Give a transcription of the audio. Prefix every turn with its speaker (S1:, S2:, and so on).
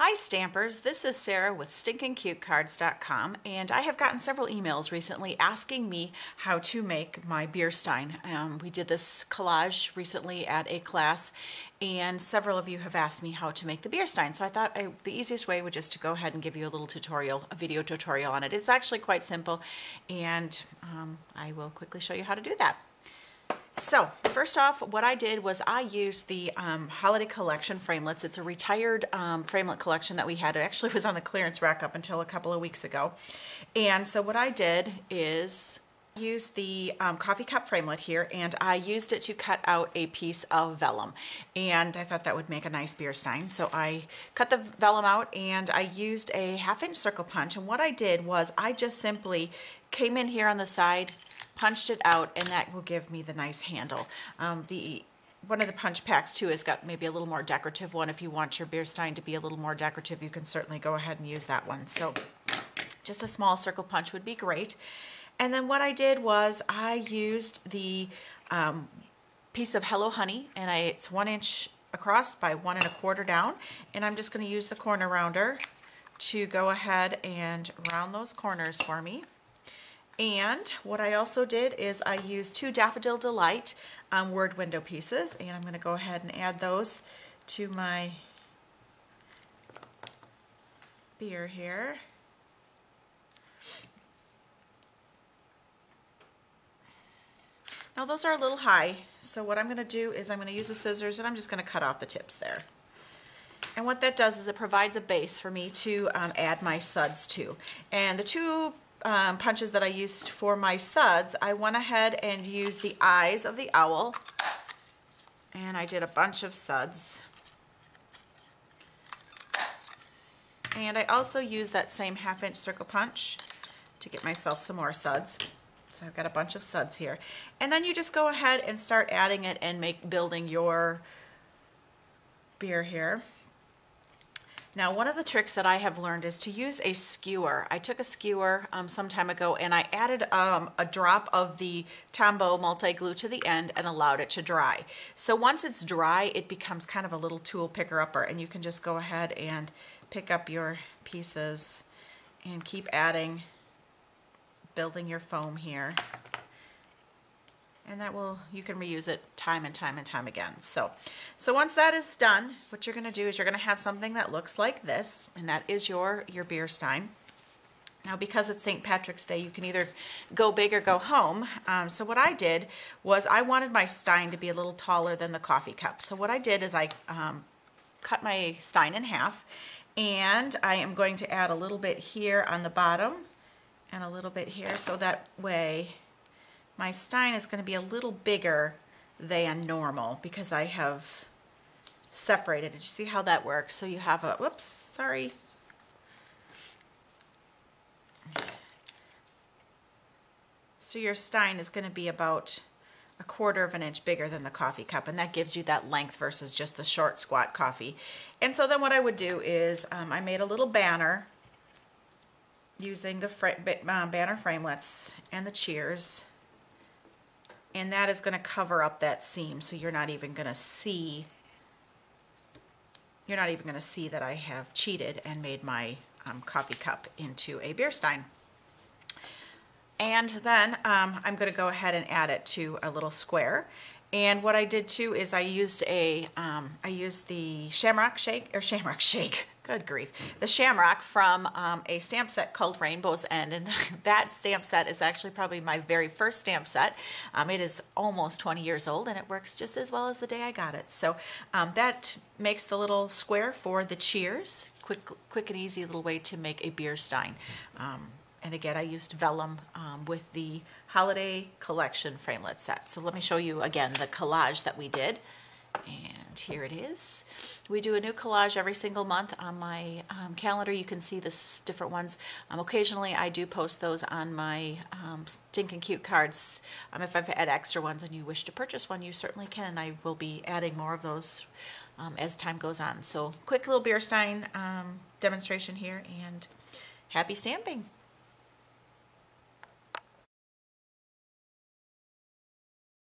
S1: Hi Stampers, this is Sarah with Stinkincutecards.com, and I have gotten several emails recently asking me how to make my beer stein. We did this collage recently at a class, and several of you have asked me how to make the beer stein. So I thought the easiest way would just to go ahead and give you a little tutorial, a video tutorial on it. It's actually quite simple, and I will quickly show you how to do that. So first off, what I did was I used the Holiday Collection framelits. It's a retired framelit collection that we had. It actually was on the clearance rack up until a couple of weeks ago. And so what I did is use the coffee cup framelit here, and I used it to cut out a piece of vellum. And I thought that would make a nice beer stein. So I cut the vellum out and I used a 1/2-inch circle punch. And what I did was I just simply came in here on the side, punched it out, and that will give me the nice handle. One of the punch packs too has got maybe a little more decorative one. If you want your beer stein to be a little more decorative, you can certainly go ahead and use that one. So just a small circle punch would be great. And then what I did was I used the piece of Hello Honey, and it's 1 inch across by 1 1/4 down, and I'm just going to use the corner rounder to go ahead and round those corners for me. And what I also did is I used 2 Daffodil Delight word window pieces, and I'm going to go ahead and add those to my beer here. Now those are a little high, so what I'm going to do is I'm going to use the scissors and I'm just going to cut off the tips there. And what that does is it provides a base for me to add my suds to. And the 2 punches that I used for my suds, I went ahead and used the eyes of the owl, and I did a bunch of suds. And I also used that same 1/2-inch circle punch to get myself some more suds. So I've got a bunch of suds here. And then you just go ahead and start adding it and building your beer here. Now, one of the tricks that I have learned is to use a skewer. I took a skewer some time ago and I added a drop of the Tombow multi-glue to the end and allowed it to dry. So once it's dry, it becomes kind of a little tool picker-upper, and you can just go ahead and pick up your pieces and keep adding, building your foam here. And that you can reuse it time and time and time again. So once that is done, what you're going to do is you're going to have something that looks like this, and that is your beer stein. Now, because it's St. Patrick's Day, you can either go big or go home. So what I did was I wanted my stein to be a little taller than the coffee cup. So what I did is I cut my stein in half, and I am going to add a little bit here on the bottom and a little bit here, so that way my stein is going to be a little bigger than normal because I have separated. Did you see how that works? So you have a, whoops, sorry. So your stein is going to be about 1/4 of an inch bigger than the coffee cup, and that gives you that length versus just the short squat coffee. And so then what I would do is I made a little banner using the banner framelits and the cheers. And that is going to cover up that seam, so you're not even going to see that I have cheated and made my coffee cup into a beer stein. And then I'm going to go ahead and add it to a little square. And what I did too is I used the Shamrock Shake. Good grief. The Shamrock from a stamp set called Rainbow's End, and that stamp set is actually probably my very first stamp set. It is almost 20 years old, and it works just as well as the day I got it. So that makes the little square for the cheers. Quick and easy little way to make a beer stein. And again, I used vellum with the Holiday Collection framelit set. So let me show you again the collage that we did. And here it is. We do a new collage every single month on my calendar. You can see the different ones. Occasionally I do post those on my Stinkin' Cute Cards. If I've had extra ones and you wish to purchase one, you certainly can. I will be adding more of those as time goes on. So quick little beer stein demonstration here, and happy stamping.